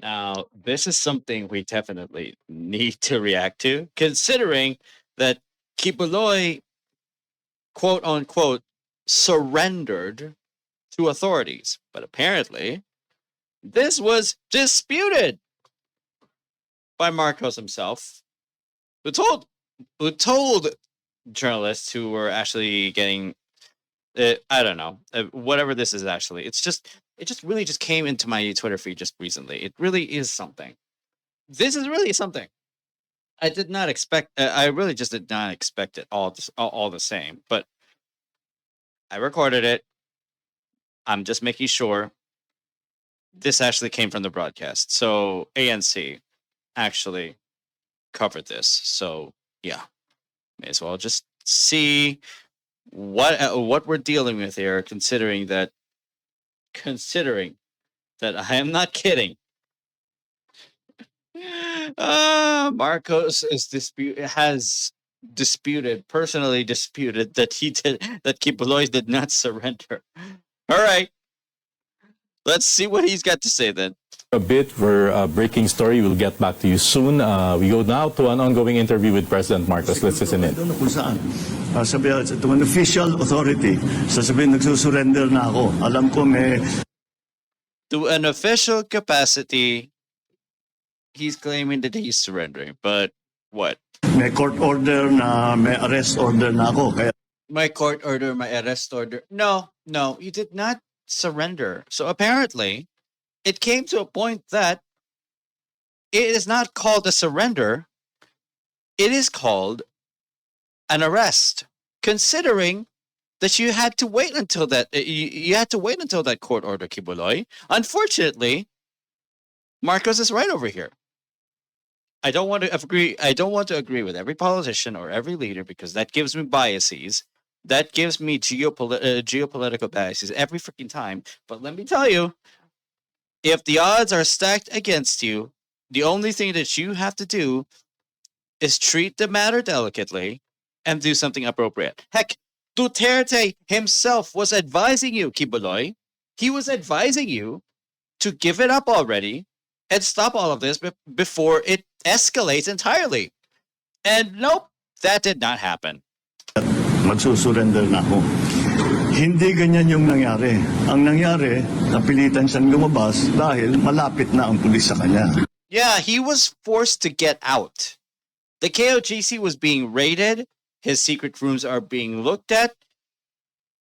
Now, this is something we definitely need to react to, considering that Quiboloy, quote unquote, surrendered to authorities. But apparently, this was disputed by Marcos himself, who told journalists who were actually getting, I don't know, whatever this is actually. It just really just came into my Twitter feed just recently. It really is something. This is really something. I did not expect. I really just did not expect it all the same. But I recorded it. I'm just making sure this actually came from the broadcast. So ANC actually covered this. So yeah, may as well just see what we're dealing with here, considering that I am not kidding. Marcos has personally disputed that Quiboloy did not surrender. All right, let's see what he's got to say then. A bit for a breaking story. We'll get back to you soon. We go now to an ongoing interview with President Marcos. Let's listen in. Sabihan, to an official authority, sasabihin nagsusurrender na ako. Alam ko may... To an official capacity, he's claiming that he's surrendering. But what? May court order na, may arrest order na ako. Kaya... My court order, my arrest order. No, you did not surrender. So apparently, it came to a point that it is not called a surrender. It is called an arrest, considering that you had to wait until that court order, Quiboloy. Unfortunately, Marcos is right over here. I don't want to agree with every politician or every leader, because that gives me biases. That gives me geopolitical biases every freaking time. But let me tell you, if the odds are stacked against you, the only thing that you have to do is treat the matter delicately and do something appropriate. Heck, Duterte himself was advising you, Quiboloy. He was advising you to give it up already and stop all of this before it escalates entirely. And nope, that did not happen. Magsusurrender na ako. Hindi ganyan yung nangyari. Ang nangyari, napilitan siyang lumabas dahil malapit na ang pulis sa kanya. Yeah, he was forced to get out. The KOGC was being raided. His secret rooms are being looked at.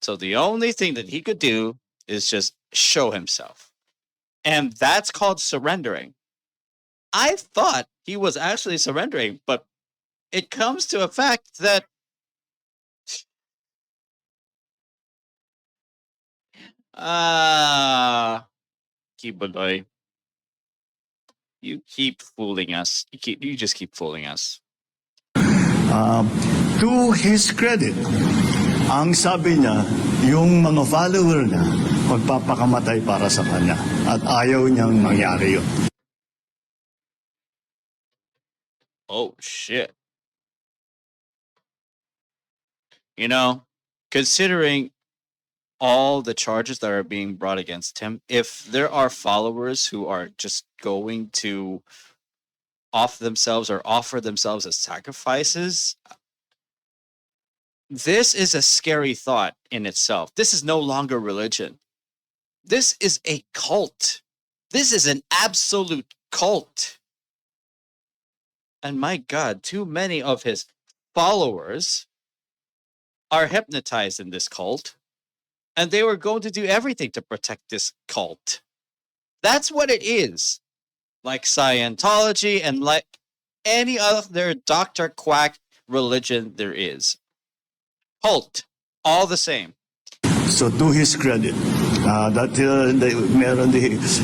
So the only thing that he could do is just show himself. And that's called surrendering. I thought he was actually surrendering, but it comes to a fact that Quiboloy, you keep fooling us. You just keep fooling us. To his credit, ang sabi niya, yung mga follower niya, magpapakamatay para sa kanya. At ayaw niyang mangyari yun. Oh, shit. You know, considering all the charges that are being brought against him, if there are followers who are just going to offer themselves as sacrifices, this is a scary thought in itself. This is no longer religion. This is a cult. This is an absolute cult. And my God, too many of his followers are hypnotized in this cult. And they were going to do everything to protect this cult. That's what it is. Like Scientology and like any other Dr. Quack religion there is. Cult. All the same. So to his credit,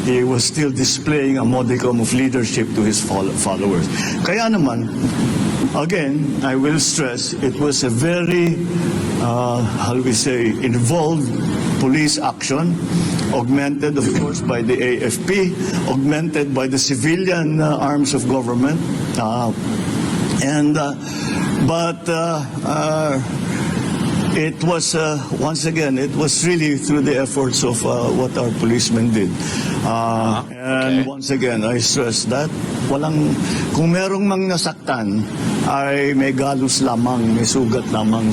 he was still displaying a modicum of leadership to his followers. Kaya naman, again, I will stress, it was a very, involved police action, augmented, of course, by the AFP, augmented by the civilian arms of government. It was, once again, it was really through the efforts of what our policemen did. And Okay. once again, I stress that kung merong mang nasaktan, ay may galos lamang, may sugat lamang.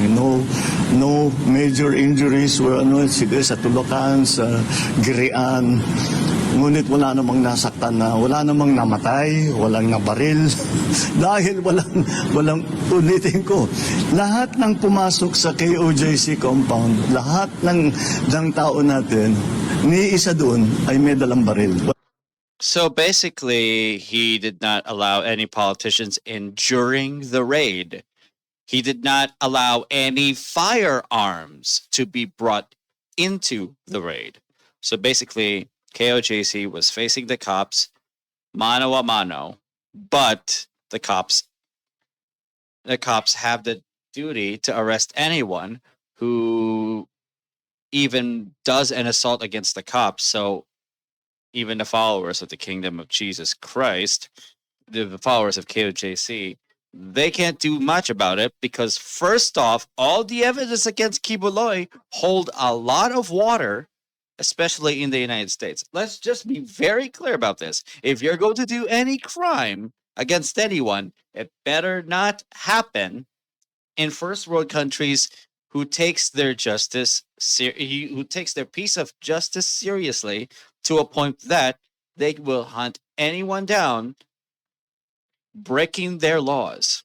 No major injuries were sige, sa tulakan, sa girian. Ngunit wala namang nasaktan wala namang namatay, walang nabaril. Dahil walang ulitin ko. Lahat ng pumasok sa KOJC compound, lahat ng tao natin, ni isa doon ay may dalang baril. So basically, he did not allow any politicians in during the raid. He did not allow any firearms to be brought into the raid. So basically, KOJC was facing the cops mano a mano, but the cops have the duty to arrest anyone who even does an assault against the cops. So even the followers of the kingdom of Jesus Christ, the followers of KOJC, they can't do much about it because, first off, all the evidence against Quiboloy hold a lot of water, especially in the United States. Let's just be very clear about this. If you're going to do any crime against anyone, it better not happen in first world countries who takes their who takes their piece of justice seriously to a point that they will hunt anyone down breaking their laws.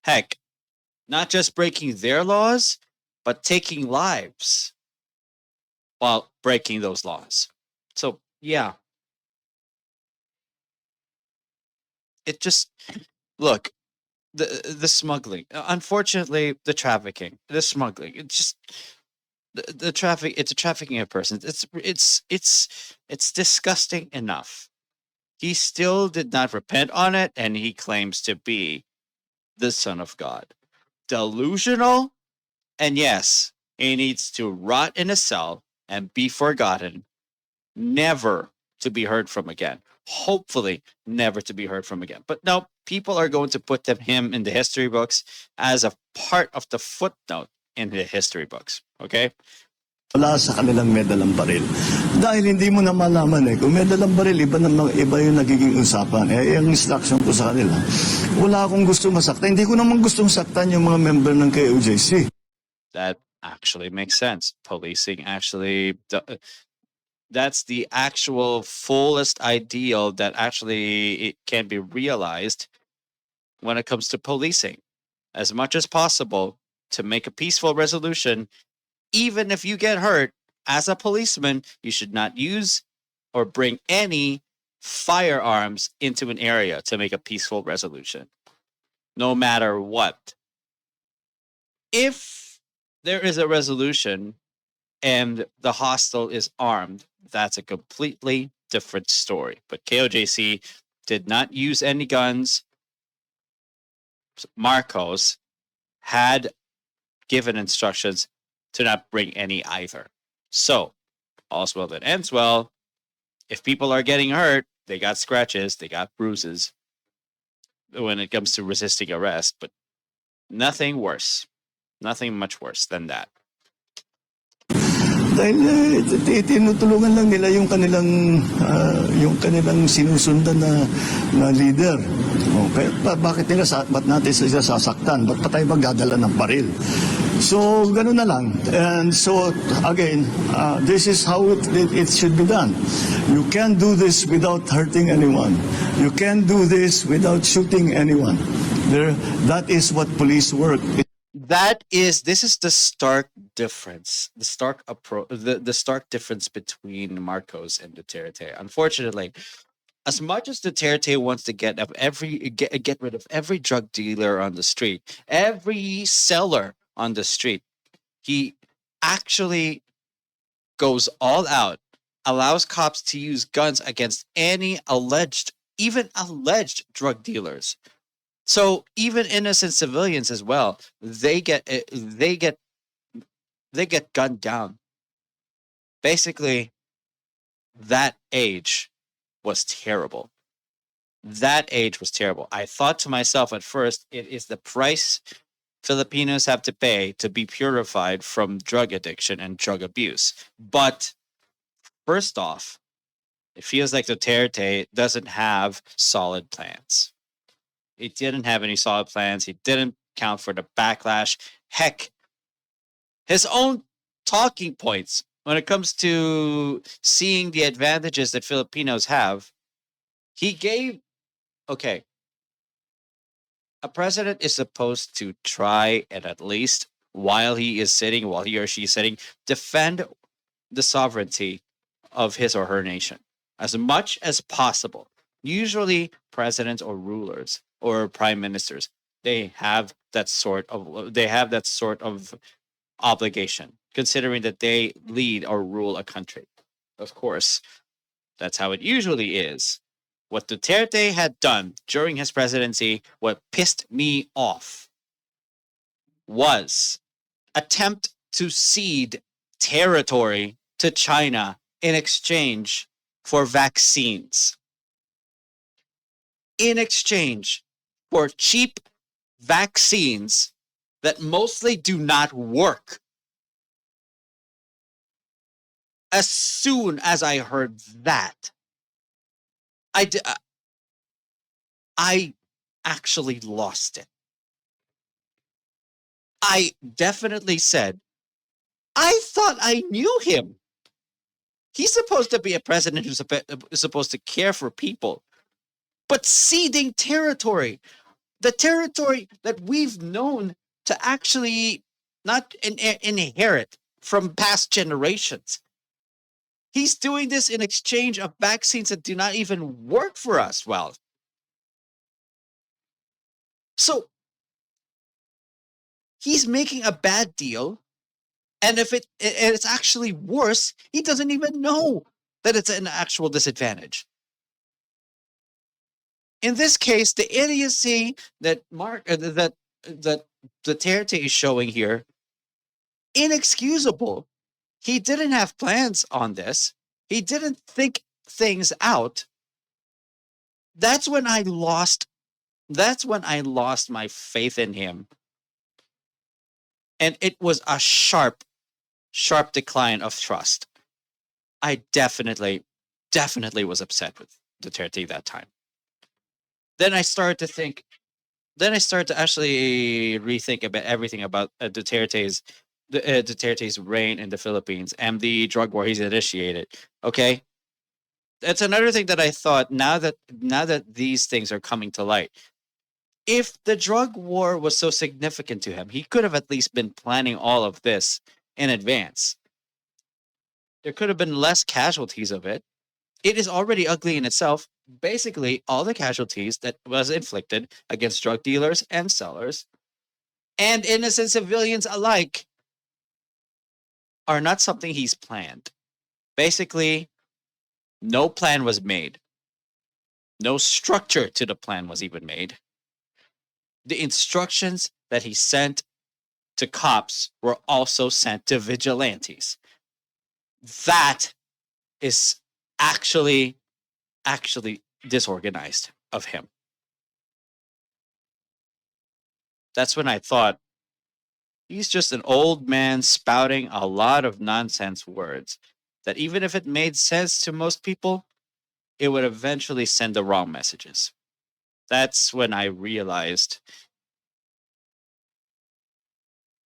Heck, not just breaking their laws, but taking lives while breaking those laws. So, yeah. It just look, the smuggling. Unfortunately, the trafficking, the smuggling. It's just the traffic. It's a trafficking of persons. It's disgusting enough. He still did not repent on it, and he claims to be the Son of God. Delusional, and yes, he needs to rot in a cell and be forgotten, never to be heard from again. Hopefully, never to be heard from again. But no, people are going to put him in the history books as a part of the footnote in the history books. Okay? Wala sa kanilang may dalang baril. Dahil hindi mo na malaman kung may dalang baril, iba yung nagiging usapan. Yung instruction ko sa kanila, wala akong gusto masaktan. Hindi ko naman gustong saktan yung mga member ng KOJC. That actually makes sense. Policing actually, that's the actual fullest ideal that actually it can be realized when it comes to policing. As much as possible to make a peaceful resolution. Even if you get hurt, as a policeman, you should not use or bring any firearms into an area to make a peaceful resolution, no matter what. If there is a resolution and the hostile is armed, that's a completely different story. But KOJC did not use any guns. Marcos had given instructions to not bring any either. So, all's well that ends well. If people are getting hurt, they got scratches, they got bruises when it comes to resisting arrest, but nothing worse. Nothing much worse than that. Dahil tinutulungan lang nila yung kanilang sinusundan na leader. Okay, bakit ba't natin sila sasaktan? Ba't pa tayo magdadala ng baril? So, gano'n na lang. And so, again, this is how it should be done. You can't do this without hurting anyone. You can't do this without shooting anyone. That is what police work. This is the stark difference, the stark difference between Marcos and Duterte. Unfortunately, as much as Duterte wants to get rid of every drug dealer on the street, every seller on the street, he actually goes all out, allows cops to use guns against any even alleged drug dealers. So even innocent civilians as well, they get gunned down. Basically, that age was terrible. That age was terrible. I thought to myself at first, it is the price Filipinos have to pay to be purified from drug addiction and drug abuse. But first off, It feels like Duterte doesn't have solid plans. He didn't have any solid plans. He didn't count for the backlash. Heck, his own talking points when it comes to seeing the advantages that Filipinos have, he gave, okay, a president is supposed to try and at least while he or she is sitting, defend the sovereignty of his or her nation as much as possible. Usually, presidents or rulers or prime ministers, they have that sort of obligation, considering that they lead or rule a country. Of course, that's how it usually is. What Duterte had done during his presidency, what pissed me off, was attempt to cede territory to China in exchange for vaccines. In exchange for cheap vaccines that mostly do not work. As soon as I heard that, I actually lost it. I definitely said, I thought I knew him. He's supposed to be a president who's supposed to care for people. But ceding territory, the territory that we've known to actually not inherit from past generations. He's doing this in exchange of vaccines that do not even work for us well. So he's making a bad deal, and if it's actually worse, he doesn't even know that it's an actual disadvantage. In this case, the idiocy that that Duterte is showing here, inexcusable. He didn't have plans on this. He didn't think things out. That's when I lost my faith in him. And it was a sharp decline of trust. I definitely was upset with Duterte that time. Then I started to actually rethink about everything about Duterte's reign in the Philippines and the drug war he's initiated. Okay, that's another thing that I thought. Now that these things are coming to light, if the drug war was so significant to him, he could have at least been planning all of this in advance. There could have been less casualties of it. It is already ugly in itself. Basically, all the casualties that was inflicted against drug dealers and sellers and innocent civilians alike are not something he's planned. Basically, no plan was made. No structure to the plan was even made. The instructions that he sent to cops were also sent to vigilantes. That is actually disorganized of him. That's when I thought he's just an old man spouting a lot of nonsense words that even if it made sense to most people, it would eventually send the wrong messages. That's when I realized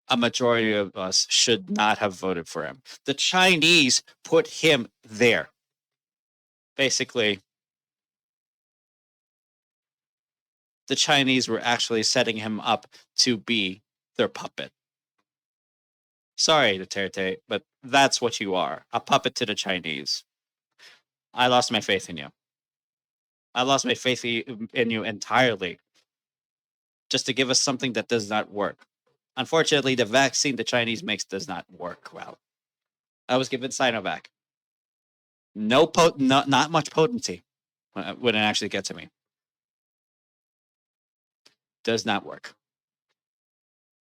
a majority of us should not have voted for him. The Chinese put him there. Basically, the Chinese were actually setting him up to be their puppet. Sorry, Duterte, but that's what you are, a puppet to the Chinese. I lost my faith in you. I lost my faith in you entirely just to give us something that does not work. Unfortunately, the vaccine the Chinese makes does not work well. I was given Sinovac. Not much potency when it actually gets to me. Does not work.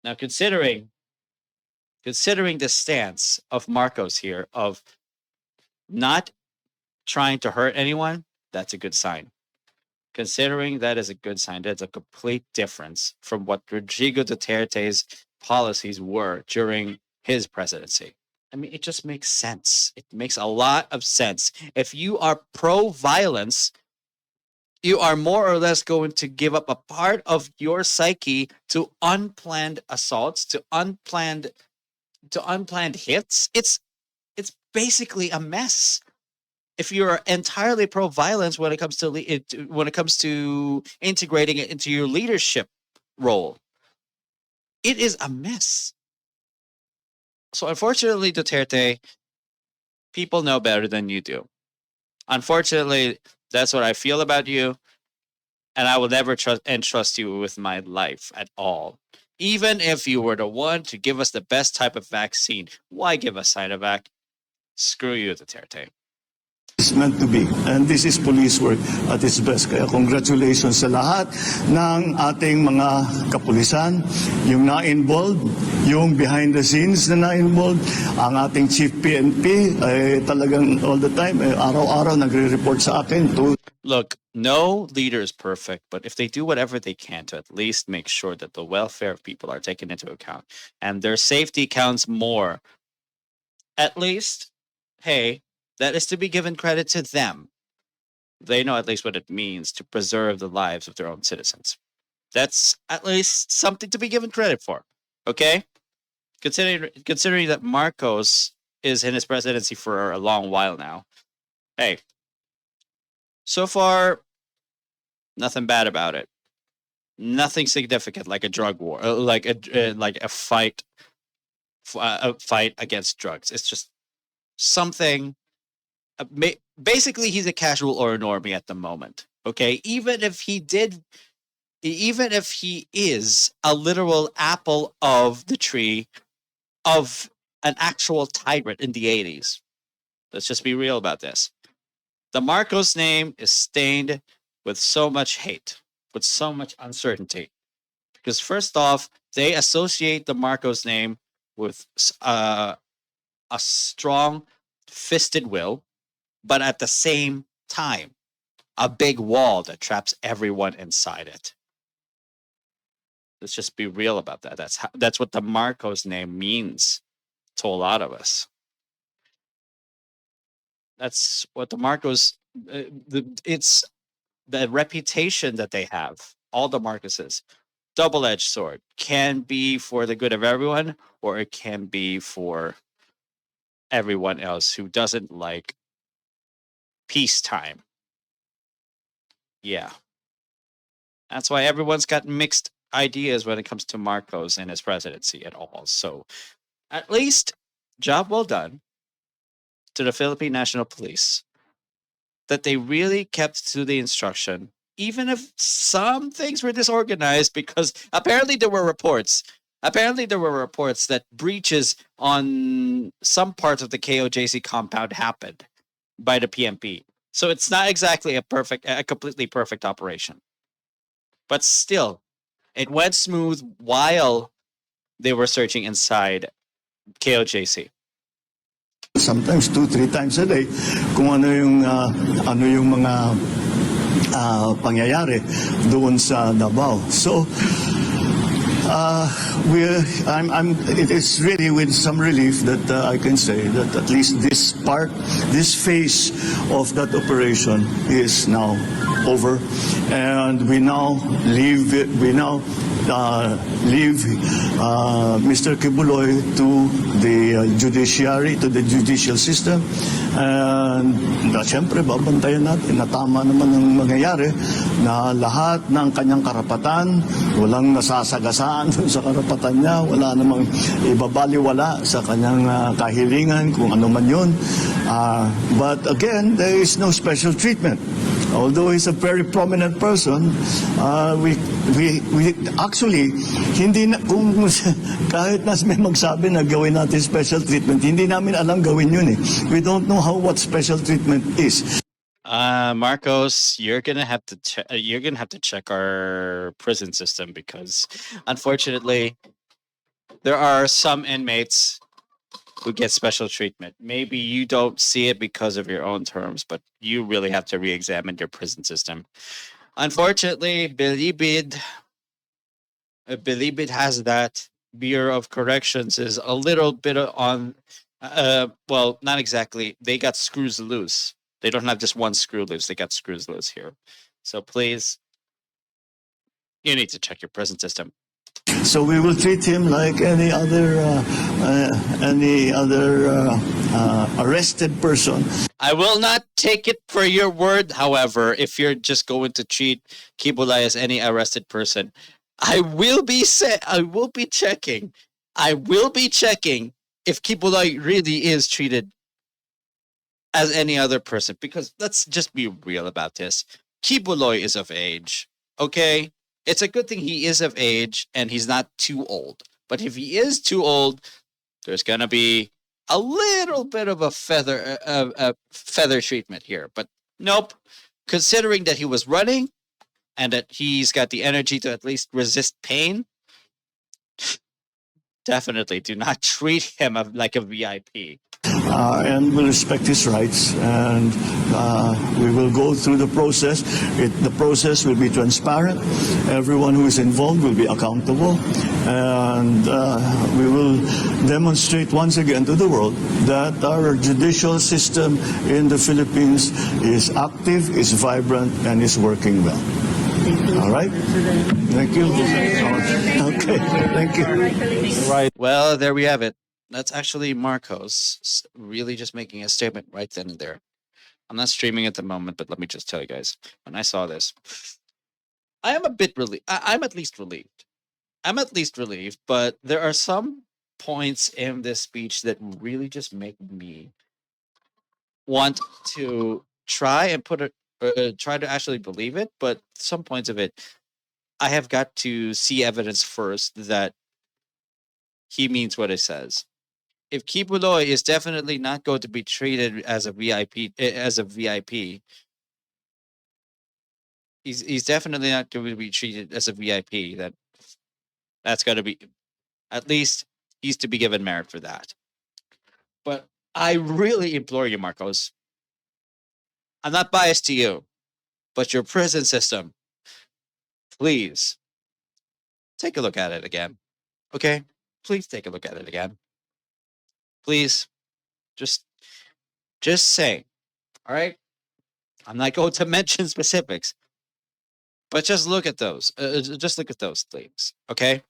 Now, considering the stance of Marcos here of not trying to hurt anyone, that's a good sign. Considering that is a good sign, that's a complete difference from what Rodrigo Duterte's policies were during his presidency. I mean, it just makes sense. It makes a lot of sense. If you are pro violence, you are more or less going to give up a part of your psyche to unplanned assaults, to unplanned hits. It's basically a mess. If you're entirely pro violence when it comes to when it comes to integrating it into your leadership role, it is a mess. So unfortunately, Duterte, people know better than you do. Unfortunately, that's what I feel about you, and I will never entrust you with my life at all. Even if you were the one to give us the best type of vaccine, why give us Sinovac? Screw you, Duterte. It's meant to be. And this is police work at its best. Kaya congratulations sa lahat ng ating mga kapulisan, yung na-involved, yung behind the scenes na na-involved, ang ating Chief PNP, talagang all the time, araw-araw nagre-report sa akin to Look, no leader is perfect, but if they do whatever they can to at least make sure that the welfare of people are taken into account and their safety counts more, at least, hey, that is to be given credit to them. They know at least what it means to preserve the lives of their own citizens. That's at least something to be given credit for. Okay? Considering that Marcos is in his presidency for a long while now. Hey, so far, nothing bad about it. Nothing significant like a drug war, like a fight against drugs. It's just something. Basically, he's a casual or a normie at the moment. Okay, even if he is a literal apple of the tree of an actual tyrant in the 80s. Let's just be real about this. The Marcos name is stained with so much hate, with so much uncertainty. Because first off, they associate the Marcos name with a strong fisted will, but at the same time, a big wall that traps everyone inside it. Let's just be real about that. That's what the Marcos name means to a lot of us. That's what the Marcos. It's the reputation that they have. All the Marcoses, double-edged sword, can be for the good of everyone, or it can be for everyone else who doesn't like peacetime. Yeah, that's why everyone's got mixed ideas when it comes to Marcos and his presidency at all. So, at least, job well done to the Philippine National Police that they really kept to the instruction, even if some things were disorganized, because apparently there were reports. Apparently there were reports that breaches on some parts of the KOJC compound happened by the PMP. So it's not exactly a completely perfect operation. But still, it went smooth while they were searching inside KOJC. sometimes 2-3 times a day kung ano yung mga pangyayari doon sa Davao. So it is really with some relief that I can say that at least this phase of that operation is now over, and we now leave Mr. Quiboloy to the judiciary, to the judicial system, and siyempre babantayan natin na tama naman ang mangyayari, na lahat ng kanyang karapatan, walang nasasagasaan sa karapatan niya, wala namang ibabaliwala sa kanyang kahilingan kung ano man yun. But again, there is no special treatment. Although he's a very prominent person, we actually, hindi na, kung kahit na may magsabi na gawin natin special treatment, hindi namin alam gawin yun eh. We don't know what special treatment is. Marcos, you're gonna have to check our prison system, because unfortunately there are some inmates who get special treatment. Maybe you don't see it because of your own terms, but you really have to re-examine your prison system. Unfortunately, Bilibid has that. Bureau of Corrections is a little bit on Well, not exactly. They got screws loose. They don't have just one screw loose. They got screws loose here. So please, you need to check your prison system. So we will treat him like any other arrested person. I will not take it for your word, however, if you're just going to treat Quiboloy as any arrested person. I will be checking. I will be checking if Quiboloy really is treated as any other person, because let's just be real about this. Quiboloy is of age, okay? It's a good thing he is of age and he's not too old. But if he is too old, there's gonna be a little bit of a feather treatment here. But nope. Considering that he was running and that he's got the energy to at least resist pain, definitely do not treat him like a VIP. And will respect his rights, and we will go through the process. The process will be transparent. Everyone who is involved will be accountable, and we will demonstrate once again to the world that our judicial system in the Philippines is active, is vibrant, and is working well. All right? Thank you. Okay, thank you. Right. Well, there we have it. That's actually Marcos really just making a statement right then and there. I'm not streaming at the moment, but let me just tell you guys, when I saw this, I am a bit relieved. I'm at least relieved. I'm at least relieved, but there are some points in this speech that really just make me want to try and try to actually believe it. But some points of it, I have got to see evidence first that he means what he says. If Quiboloy is definitely not going to be treated as a VIP, he's definitely not going to be treated as a VIP. That's got to be, at least he's to be given merit for that. But I really implore you, Marcos. I'm not biased to you, but your prison system, please take a look at it again. Okay? Please take a look at it again. Please, just say. All right? I'm not going to mention specifics, but just look at those. Just look at those things. Okay?